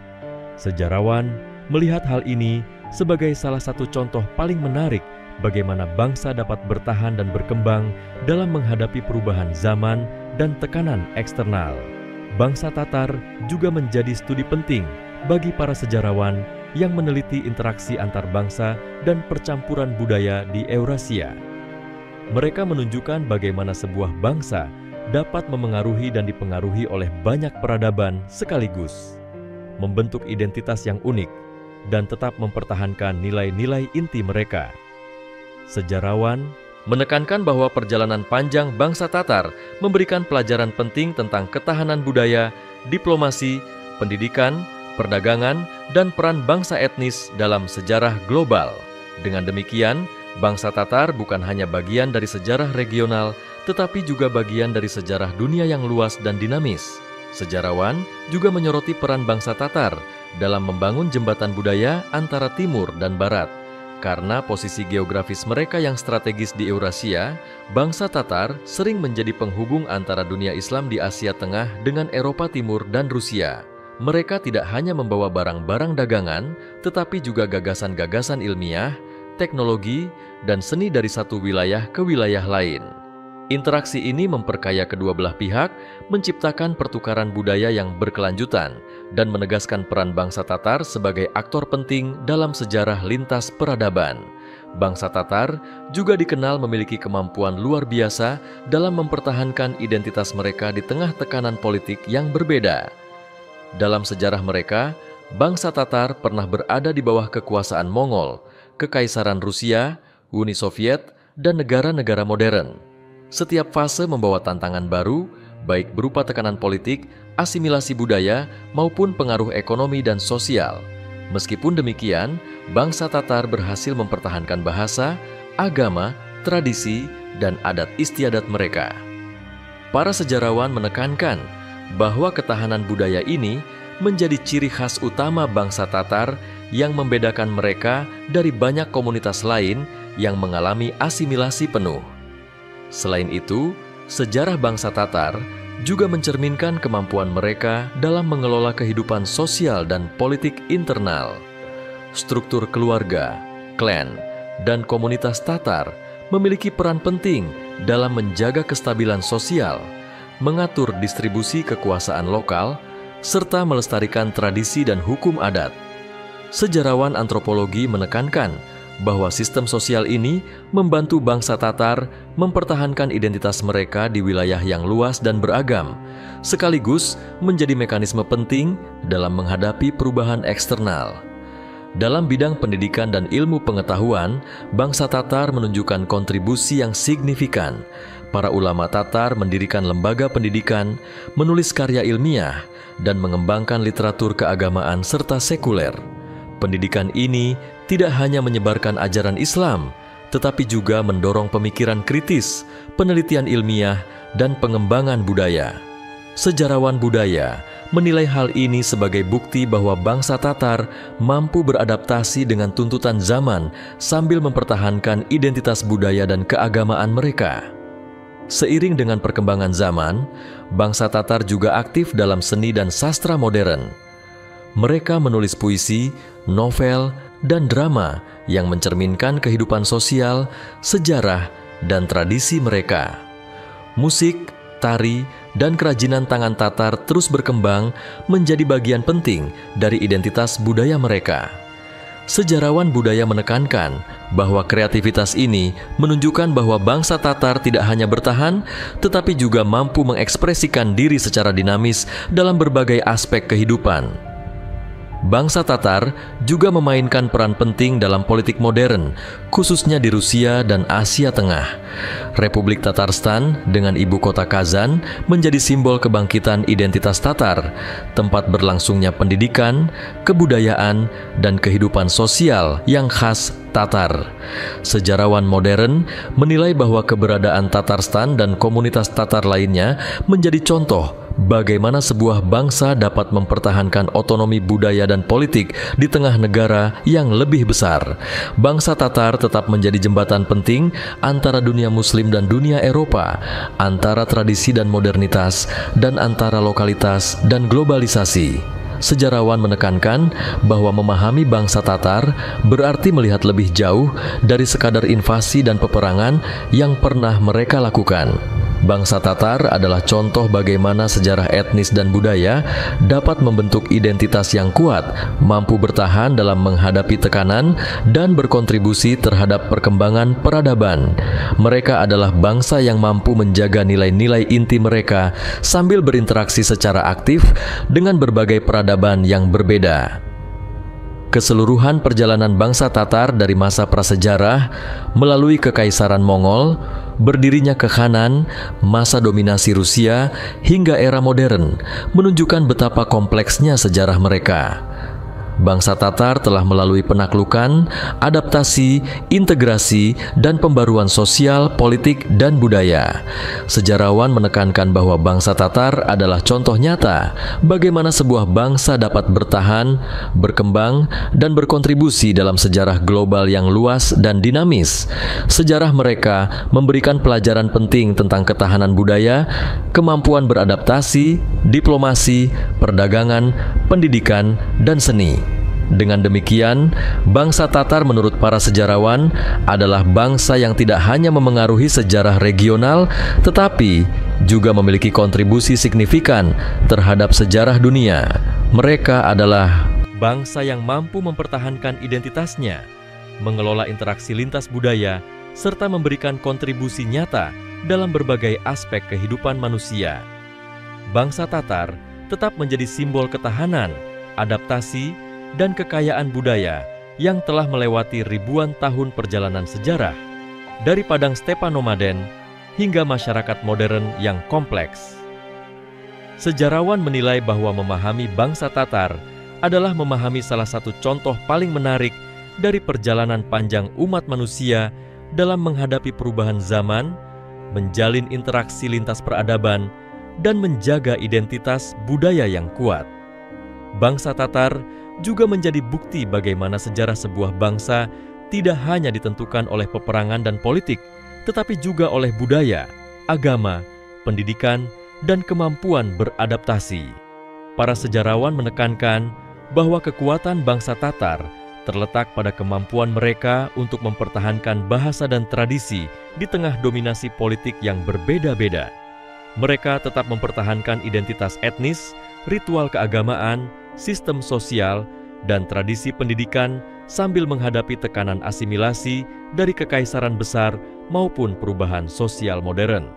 Sejarawan melihat hal ini sebagai salah satu contoh paling menarik bagaimana bangsa dapat bertahan dan berkembang dalam menghadapi perubahan zaman dan tekanan eksternal. Bangsa Tatar juga menjadi studi penting bagi para sejarawan yang meneliti interaksi antar bangsa dan percampuran budaya di Eurasia. Mereka menunjukkan bagaimana sebuah bangsa dapat memengaruhi dan dipengaruhi oleh banyak peradaban sekaligus, membentuk identitas yang unik, dan tetap mempertahankan nilai-nilai inti mereka. Sejarawan menekankan bahwa perjalanan panjang bangsa Tatar memberikan pelajaran penting tentang ketahanan budaya, diplomasi, pendidikan, perdagangan, dan peran bangsa etnis dalam sejarah global. Dengan demikian, bangsa Tatar bukan hanya bagian dari sejarah regional, tetapi juga bagian dari sejarah dunia yang luas dan dinamis. Sejarawan juga menyoroti peran bangsa Tatar dalam membangun jembatan budaya antara timur dan barat. Karena posisi geografis mereka yang strategis di Eurasia, bangsa Tatar sering menjadi penghubung antara dunia Islam di Asia Tengah dengan Eropa Timur dan Rusia. Mereka tidak hanya membawa barang-barang dagangan, tetapi juga gagasan-gagasan ilmiah, teknologi, dan seni dari satu wilayah ke wilayah lain. Interaksi ini memperkaya kedua belah pihak, menciptakan pertukaran budaya yang berkelanjutan, dan menegaskan peran bangsa Tatar sebagai aktor penting dalam sejarah lintas peradaban. Bangsa Tatar juga dikenal memiliki kemampuan luar biasa dalam mempertahankan identitas mereka di tengah tekanan politik yang berbeda. Dalam sejarah mereka, bangsa Tatar pernah berada di bawah kekuasaan Mongol, Kekaisaran Rusia, Uni Soviet, dan negara-negara modern. Setiap fase membawa tantangan baru, baik berupa tekanan politik, asimilasi budaya, maupun pengaruh ekonomi dan sosial. Meskipun demikian, bangsa Tatar berhasil mempertahankan bahasa, agama, tradisi, dan adat istiadat mereka. Para sejarawan menekankan bahwa ketahanan budaya ini menjadi ciri khas utama bangsa Tatar yang membedakan mereka dari banyak komunitas lain yang mengalami asimilasi penuh. Selain itu, sejarah bangsa Tatar juga mencerminkan kemampuan mereka dalam mengelola kehidupan sosial dan politik internal. Struktur keluarga, klan, dan komunitas Tatar memiliki peran penting dalam menjaga kestabilan sosial, mengatur distribusi kekuasaan lokal, serta melestarikan tradisi dan hukum adat. Sejarawan antropologi menekankan bahwa sistem sosial ini membantu bangsa Tatar mempertahankan identitas mereka di wilayah yang luas dan beragam, sekaligus menjadi mekanisme penting dalam menghadapi perubahan eksternal. Dalam bidang pendidikan dan ilmu pengetahuan, bangsa Tatar menunjukkan kontribusi yang signifikan. Para ulama Tatar mendirikan lembaga pendidikan, menulis karya ilmiah, dan mengembangkan literatur keagamaan serta sekuler. Pendidikan ini tidak hanya menyebarkan ajaran Islam, tetapi juga mendorong pemikiran kritis, penelitian ilmiah, dan pengembangan budaya. Sejarawan budaya menilai hal ini sebagai bukti bahwa bangsa Tatar mampu beradaptasi dengan tuntutan zaman sambil mempertahankan identitas budaya dan keagamaan mereka. Seiring dengan perkembangan zaman, bangsa Tatar juga aktif dalam seni dan sastra modern. Mereka menulis puisi, novel, dan drama yang mencerminkan kehidupan sosial, sejarah, dan tradisi mereka. Musik, tari, dan kerajinan tangan Tatar terus berkembang menjadi bagian penting dari identitas budaya mereka. Sejarawan budaya menekankan bahwa kreativitas ini menunjukkan bahwa bangsa Tatar tidak hanya bertahan, tetapi juga mampu mengekspresikan diri secara dinamis dalam berbagai aspek kehidupan. Bangsa Tatar juga memainkan peran penting dalam politik modern, khususnya di Rusia dan Asia Tengah. Republik Tatarstan dengan ibu kota Kazan menjadi simbol kebangkitan identitas Tatar, tempat berlangsungnya pendidikan, kebudayaan, dan kehidupan sosial yang khas Tatar. Sejarawan modern menilai bahwa keberadaan Tatarstan dan komunitas Tatar lainnya menjadi contoh bagaimana sebuah bangsa dapat mempertahankan otonomi budaya dan politik di tengah negara yang lebih besar. Bangsa Tatar tetap menjadi jembatan penting antara dunia Muslim dan dunia Eropa, antara tradisi dan modernitas, dan antara lokalitas dan globalisasi. Sejarawan menekankan bahwa memahami bangsa Tatar berarti melihat lebih jauh dari sekadar invasi dan peperangan yang pernah mereka lakukan. Bangsa Tatar adalah contoh bagaimana sejarah etnis dan budaya dapat membentuk identitas yang kuat, mampu bertahan dalam menghadapi tekanan, dan berkontribusi terhadap perkembangan peradaban. Mereka adalah bangsa yang mampu menjaga nilai-nilai inti mereka sambil berinteraksi secara aktif dengan berbagai peradaban yang berbeda. Keseluruhan perjalanan bangsa Tatar dari masa prasejarah melalui Kekaisaran Mongol, berdirinya Kekhanan, masa dominasi Rusia, hingga era modern menunjukkan betapa kompleksnya sejarah mereka. Bangsa Tatar telah melalui penaklukan, adaptasi, integrasi, dan pembaruan sosial, politik, dan budaya. Sejarawan menekankan bahwa bangsa Tatar adalah contoh nyata bagaimana sebuah bangsa dapat bertahan, berkembang, dan berkontribusi dalam sejarah global yang luas dan dinamis. Sejarah mereka memberikan pelajaran penting tentang ketahanan budaya, kemampuan beradaptasi, diplomasi, perdagangan, pendidikan, dan seni. Dengan demikian, bangsa Tatar menurut para sejarawan adalah bangsa yang tidak hanya memengaruhi sejarah regional, tetapi juga memiliki kontribusi signifikan terhadap sejarah dunia. Mereka adalah bangsa yang mampu mempertahankan identitasnya, mengelola interaksi lintas budaya, serta memberikan kontribusi nyata dalam berbagai aspek kehidupan manusia. Bangsa Tatar tetap menjadi simbol ketahanan, adaptasi, dan kekayaan budaya yang telah melewati ribuan tahun perjalanan sejarah, dari padang stepa nomaden hingga masyarakat modern yang kompleks. Sejarawan menilai bahwa memahami bangsa Tatar adalah memahami salah satu contoh paling menarik dari perjalanan panjang umat manusia dalam menghadapi perubahan zaman, menjalin interaksi lintas peradaban, dan menjaga identitas budaya yang kuat. Bangsa Tatar juga menjadi bukti bagaimana sejarah sebuah bangsa tidak hanya ditentukan oleh peperangan dan politik, tetapi juga oleh budaya, agama, pendidikan, dan kemampuan beradaptasi. Para sejarawan menekankan bahwa kekuatan bangsa Tatar terletak pada kemampuan mereka untuk mempertahankan bahasa dan tradisi di tengah dominasi politik yang berbeda-beda. Mereka tetap mempertahankan identitas etnis, ritual keagamaan, sistem sosial, dan tradisi pendidikan sambil menghadapi tekanan asimilasi dari kekaisaran besar maupun perubahan sosial modern.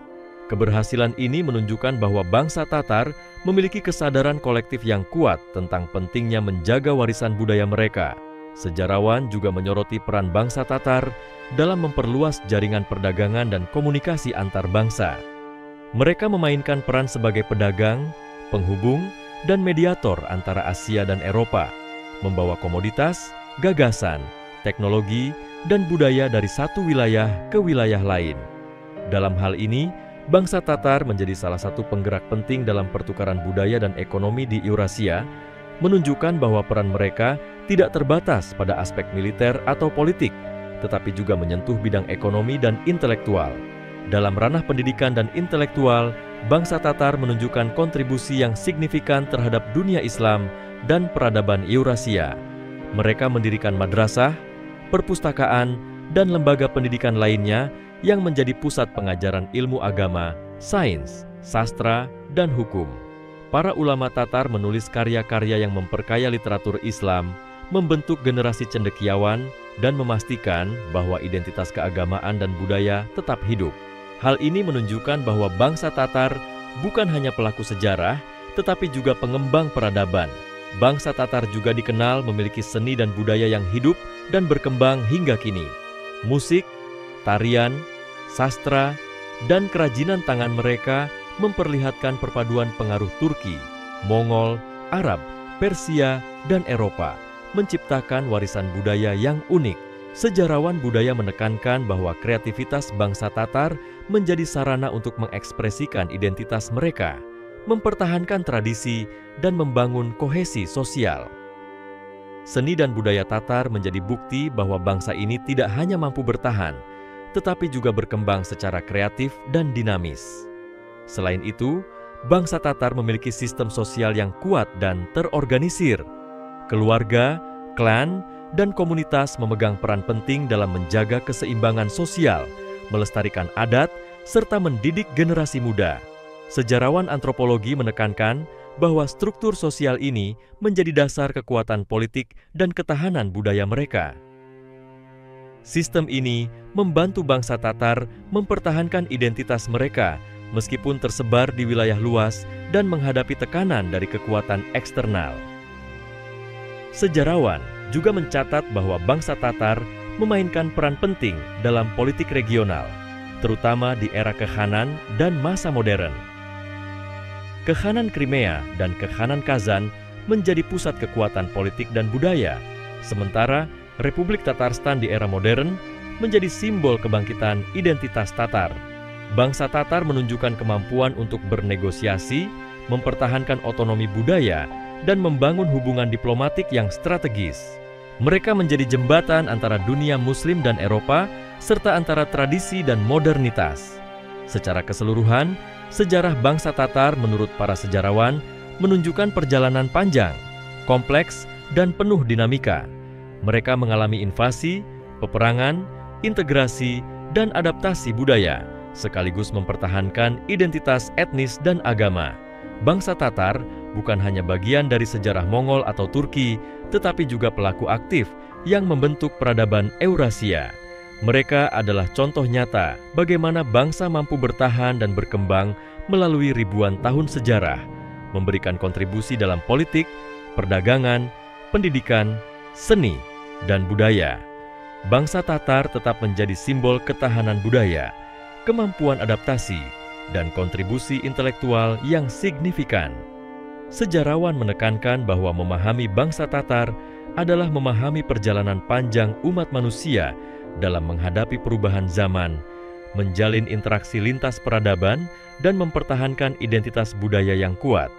Keberhasilan ini menunjukkan bahwa bangsa Tatar memiliki kesadaran kolektif yang kuat tentang pentingnya menjaga warisan budaya mereka. Sejarawan juga menyoroti peran bangsa Tatar dalam memperluas jaringan perdagangan dan komunikasi antar bangsa. Mereka memainkan peran sebagai pedagang, penghubung, dan mediator antara Asia dan Eropa, membawa komoditas, gagasan, teknologi, dan budaya dari satu wilayah ke wilayah lain. Dalam hal ini, bangsa Tatar menjadi salah satu penggerak penting dalam pertukaran budaya dan ekonomi di Eurasia, menunjukkan bahwa peran mereka tidak terbatas pada aspek militer atau politik, tetapi juga menyentuh bidang ekonomi dan intelektual. Dalam ranah pendidikan dan intelektual, bangsa Tatar menunjukkan kontribusi yang signifikan terhadap dunia Islam dan peradaban Eurasia. Mereka mendirikan madrasah, perpustakaan, dan lembaga pendidikan lainnya yang menjadi pusat pengajaran ilmu agama, sains, sastra, dan hukum. Para ulama Tatar menulis karya-karya yang memperkaya literatur Islam, membentuk generasi cendekiawan, dan memastikan bahwa identitas keagamaan dan budaya tetap hidup. Hal ini menunjukkan bahwa bangsa Tatar bukan hanya pelaku sejarah, tetapi juga pengembang peradaban. Bangsa Tatar juga dikenal memiliki seni dan budaya yang hidup dan berkembang hingga kini. Musik, tarian, sastra, dan kerajinan tangan mereka memperlihatkan perpaduan pengaruh Turki, Mongol, Arab, Persia, dan Eropa, menciptakan warisan budaya yang unik. Sejarawan budaya menekankan bahwa kreativitas bangsa Tatar menjadi sarana untuk mengekspresikan identitas mereka, mempertahankan tradisi, dan membangun kohesi sosial. Seni dan budaya Tatar menjadi bukti bahwa bangsa ini tidak hanya mampu bertahan, tetapi juga berkembang secara kreatif dan dinamis. Selain itu, bangsa Tatar memiliki sistem sosial yang kuat dan terorganisir. Keluarga, klan, dan komunitas memegang peran penting dalam menjaga keseimbangan sosial, melestarikan adat, serta mendidik generasi muda. Sejarawan antropologi menekankan bahwa struktur sosial ini menjadi dasar kekuatan politik dan ketahanan budaya mereka. Sistem ini membantu bangsa Tatar mempertahankan identitas mereka meskipun tersebar di wilayah luas dan menghadapi tekanan dari kekuatan eksternal. Sejarawan juga mencatat bahwa bangsa Tatar memainkan peran penting dalam politik regional, terutama di era Kekhanan dan masa modern. Kekhanan Crimea dan Kekhanan Kazan menjadi pusat kekuatan politik dan budaya, sementara Republik Tatarstan di era modern menjadi simbol kebangkitan identitas Tatar. Bangsa Tatar menunjukkan kemampuan untuk bernegosiasi, mempertahankan otonomi budaya, dan membangun hubungan diplomatik yang strategis. Mereka menjadi jembatan antara dunia Muslim dan Eropa, serta antara tradisi dan modernitas. Secara keseluruhan, sejarah bangsa Tatar menurut para sejarawan menunjukkan perjalanan panjang, kompleks, dan penuh dinamika. Mereka mengalami invasi, peperangan, integrasi, dan adaptasi budaya, sekaligus mempertahankan identitas etnis dan agama. Bangsa Tatar bukan hanya bagian dari sejarah Mongol atau Turki, tetapi juga pelaku aktif yang membentuk peradaban Eurasia. Mereka adalah contoh nyata bagaimana bangsa mampu bertahan dan berkembang melalui ribuan tahun sejarah, memberikan kontribusi dalam politik, perdagangan, pendidikan, seni, dan budaya. Bangsa Tatar tetap menjadi simbol ketahanan budaya, kemampuan adaptasi, dan kontribusi intelektual yang signifikan. Sejarawan menekankan bahwa memahami bangsa Tatar adalah memahami perjalanan panjang umat manusia dalam menghadapi perubahan zaman, menjalin interaksi lintas peradaban, dan mempertahankan identitas budaya yang kuat.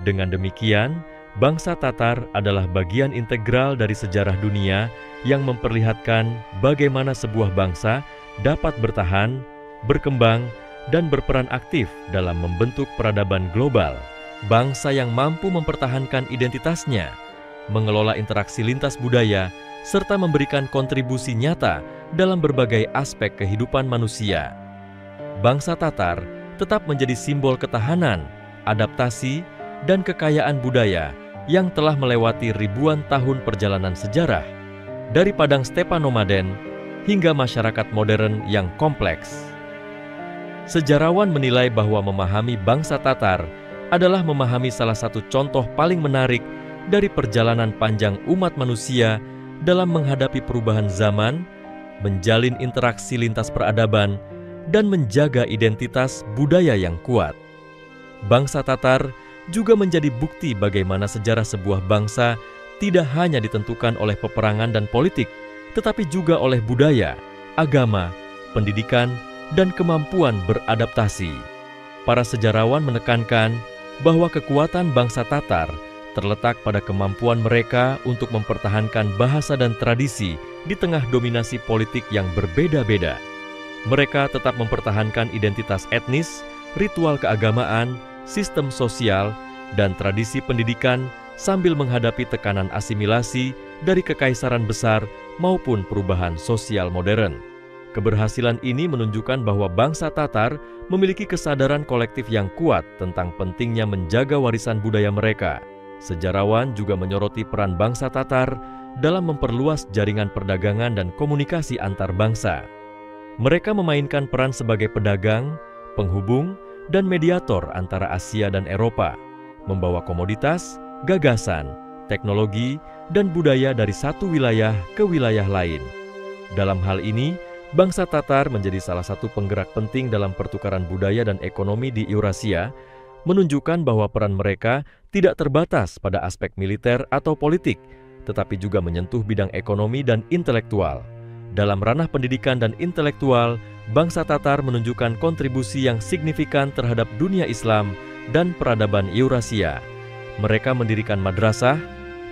Dengan demikian, bangsa Tatar adalah bagian integral dari sejarah dunia yang memperlihatkan bagaimana sebuah bangsa dapat bertahan, berkembang, dan berperan aktif dalam membentuk peradaban global. Bangsa yang mampu mempertahankan identitasnya, mengelola interaksi lintas budaya, serta memberikan kontribusi nyata dalam berbagai aspek kehidupan manusia. Bangsa Tatar tetap menjadi simbol ketahanan, adaptasi, dan kekayaan budaya yang telah melewati ribuan tahun perjalanan sejarah, dari padang stepa nomaden hingga masyarakat modern yang kompleks. Sejarawan menilai bahwa memahami bangsa Tatar adalah memahami salah satu contoh paling menarik dari perjalanan panjang umat manusia dalam menghadapi perubahan zaman, menjalin interaksi lintas peradaban, dan menjaga identitas budaya yang kuat. Bangsa Tatar juga menjadi bukti bagaimana sejarah sebuah bangsa tidak hanya ditentukan oleh peperangan dan politik, tetapi juga oleh budaya, agama, pendidikan, dan kemampuan beradaptasi. Para sejarawan menekankan bahwa kekuatan bangsa Tatar terletak pada kemampuan mereka untuk mempertahankan bahasa dan tradisi di tengah dominasi politik yang berbeda-beda. Mereka tetap mempertahankan identitas etnis, ritual keagamaan, sistem sosial, dan tradisi pendidikan sambil menghadapi tekanan asimilasi dari kekaisaran besar maupun perubahan sosial modern. Keberhasilan ini menunjukkan bahwa bangsa Tatar memiliki kesadaran kolektif yang kuat tentang pentingnya menjaga warisan budaya mereka. Sejarawan juga menyoroti peran bangsa Tatar dalam memperluas jaringan perdagangan dan komunikasi antar bangsa. Mereka memainkan peran sebagai pedagang, penghubung, dan mediator antara Asia dan Eropa, membawa komoditas, gagasan, teknologi, dan budaya dari satu wilayah ke wilayah lain. Dalam hal ini, bangsa Tatar menjadi salah satu penggerak penting dalam pertukaran budaya dan ekonomi di Eurasia, menunjukkan bahwa peran mereka tidak terbatas pada aspek militer atau politik, tetapi juga menyentuh bidang ekonomi dan intelektual. Dalam ranah pendidikan dan intelektual, bangsa Tatar menunjukkan kontribusi yang signifikan terhadap dunia Islam dan peradaban Eurasia. Mereka mendirikan madrasah,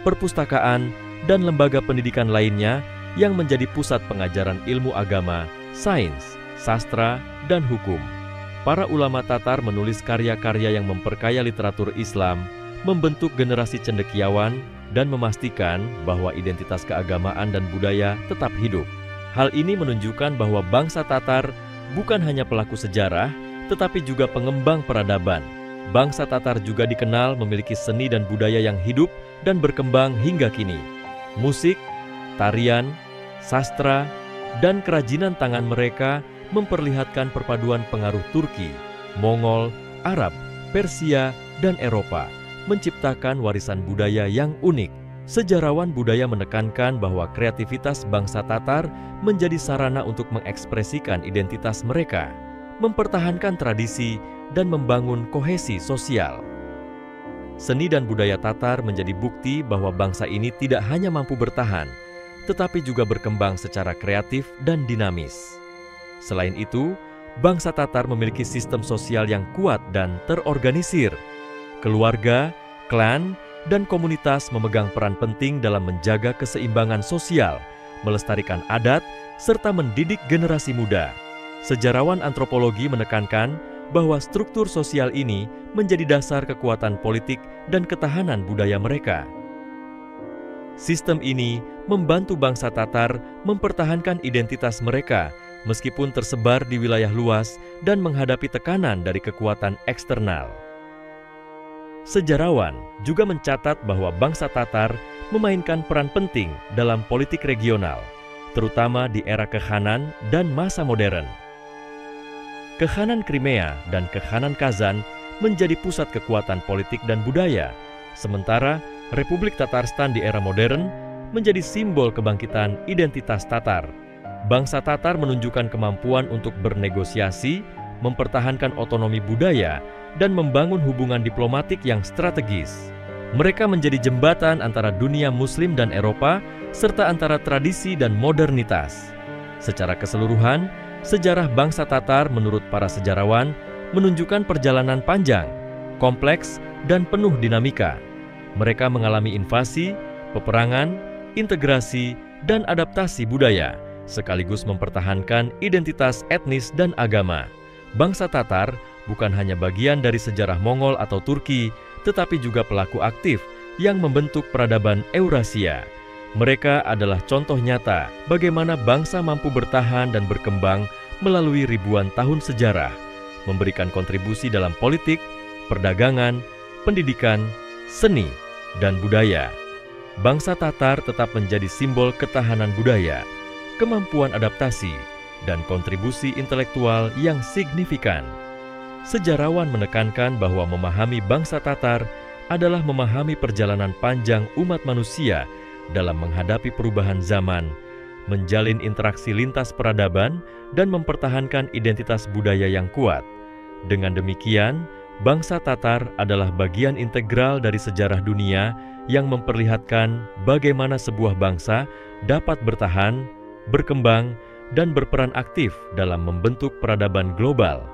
perpustakaan, dan lembaga pendidikan lainnya yang menjadi pusat pengajaran ilmu agama, sains, sastra, dan hukum. Para ulama Tatar menulis karya-karya yang memperkaya literatur Islam, membentuk generasi cendekiawan, dan memastikan bahwa identitas keagamaan dan budaya tetap hidup. Hal ini menunjukkan bahwa bangsa Tatar bukan hanya pelaku sejarah, tetapi juga pengembang peradaban. Bangsa Tatar juga dikenal memiliki seni dan budaya yang hidup dan berkembang hingga kini. Musik, tarian, sastra, dan kerajinan tangan mereka memperlihatkan perpaduan pengaruh Turki, Mongol, Arab, Persia, dan Eropa, menciptakan warisan budaya yang unik. Sejarawan budaya menekankan bahwa kreativitas bangsa Tatar menjadi sarana untuk mengekspresikan identitas mereka, mempertahankan tradisi, dan membangun kohesi sosial. Seni dan budaya Tatar menjadi bukti bahwa bangsa ini tidak hanya mampu bertahan, tetapi juga berkembang secara kreatif dan dinamis. Selain itu, bangsa Tatar memiliki sistem sosial yang kuat dan terorganisir. Keluarga, klan, dan komunitas memegang peran penting dalam menjaga keseimbangan sosial, melestarikan adat, serta mendidik generasi muda. Sejarawan antropologi menekankan bahwa struktur sosial ini menjadi dasar kekuatan politik dan ketahanan budaya mereka. Sistem ini membantu bangsa Tatar mempertahankan identitas mereka meskipun tersebar di wilayah luas dan menghadapi tekanan dari kekuatan eksternal. Sejarawan juga mencatat bahwa bangsa Tatar memainkan peran penting dalam politik regional, terutama di era Kekhanan dan masa modern. Kekhanan Crimea dan Kekhanan Kazan menjadi pusat kekuatan politik dan budaya, sementara Republik Tatarstan di era modern menjadi simbol kebangkitan identitas Tatar. Bangsa Tatar menunjukkan kemampuan untuk bernegosiasi, mempertahankan otonomi budaya, dan membangun hubungan diplomatik yang strategis. Mereka menjadi jembatan antara dunia Muslim dan Eropa, serta antara tradisi dan modernitas. Secara keseluruhan, sejarah bangsa Tatar menurut para sejarawan menunjukkan perjalanan panjang, kompleks, dan penuh dinamika. Mereka mengalami invasi, peperangan, integrasi, dan adaptasi budaya, sekaligus mempertahankan identitas etnis dan agama. Bangsa Tatar bukan hanya bagian dari sejarah Mongol atau Turki, tetapi juga pelaku aktif yang membentuk peradaban Eurasia. Mereka adalah contoh nyata bagaimana bangsa mampu bertahan dan berkembang melalui ribuan tahun sejarah, memberikan kontribusi dalam politik, perdagangan, pendidikan, seni, dan budaya. Bangsa Tatar tetap menjadi simbol ketahanan budaya, kemampuan adaptasi, dan kontribusi intelektual yang signifikan. Sejarawan menekankan bahwa memahami bangsa Tatar adalah memahami perjalanan panjang umat manusia dalam menghadapi perubahan zaman, menjalin interaksi lintas peradaban, dan mempertahankan identitas budaya yang kuat. Dengan demikian, bangsa Tatar adalah bagian integral dari sejarah dunia yang memperlihatkan bagaimana sebuah bangsa dapat bertahan, berkembang, dan berperan aktif dalam membentuk peradaban global.